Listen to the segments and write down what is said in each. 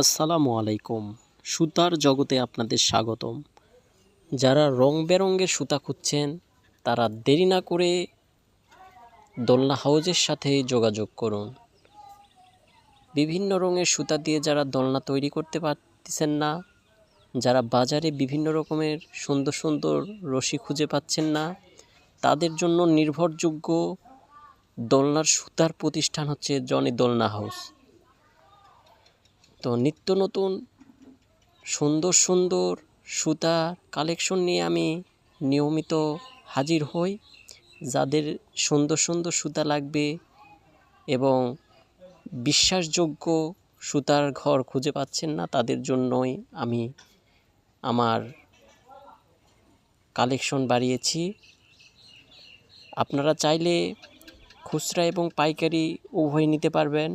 আসসালামু আলাইকুম। সুতার জগতে আপনাদের স্বাগতম। যারা রং বেরঙের সুতা খুঁজছেন তারা দেরি না করে দোলনা হাউজের সাথে যোগাযোগ করুন। বিভিন্ন রঙের সুতা দিয়ে যারা দোলনা তৈরি করতে পারতেছেন না, যারা বাজারে বিভিন্ন রকমের সুন্দর সুন্দর রশি খুঁজে পাচ্ছেন না, তাদের জন্য নির্ভরযোগ্য দোলনার সুতার প্রতিষ্ঠান হচ্ছে জনি দোলনা হাউস। তো নিত্য নতুন সুন্দর সুন্দর সুতা কালেকশন নিয়ে আমি নিয়মিত হাজির হই। যাদের সুন্দর সুন্দর সুতা লাগবে এবং বিশ্বাসযোগ্য সুতার ঘর খুঁজে পাচ্ছেন না, তাদের জন্যই আমি আমার কালেকশন বাড়িয়েছি। আপনারা চাইলে খুচরা এবং পাইকারি উভয় নিতে পারবেন।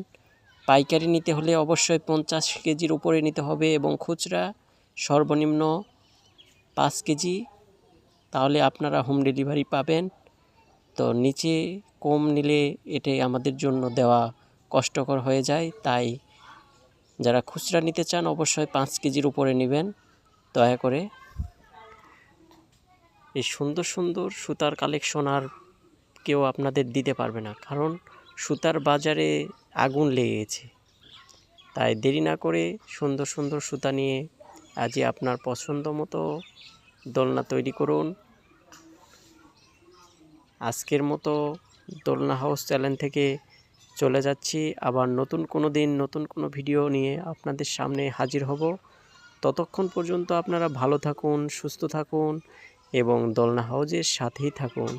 পাইকারি নিতে হলে অবশ্যই 50 কেজির উপরে নিতে হবে এবং খুচরা সর্বনিম্ন 5 কেজি, তাহলে আপনারা হোম ডেলিভারি পাবেন। তো নিচে কম নিলে এটাই আমাদের জন্য দেওয়া কষ্টকর হয়ে যায়, তাই যারা খুচরা নিতে চান অবশ্যই 5 কেজির উপরে নেবেন দয়া করে। এই সুন্দর সুন্দর সুতার কালেকশন আর কেউ আপনাদের দিতে পারবে না, কারণ সুতার বাজারে আগুন লেগে গেছে। তাই দেরি না করে সুন্দর সুন্দর সুতা নিয়ে আজই আপনার পছন্দ মতো দোলনা তৈরি করুন। আজকের মতো দোলনা হাউস চ্যানেল থেকে চলে যাচ্ছি, আবার নতুন কোনো দিন নতুন কোনো ভিডিও নিয়ে আপনাদের সামনে হাজির হব। ততক্ষণ পর্যন্ত আপনারা ভালো থাকুন, সুস্থ থাকুন এবং দোলনা হাউসের সাথেই থাকুন।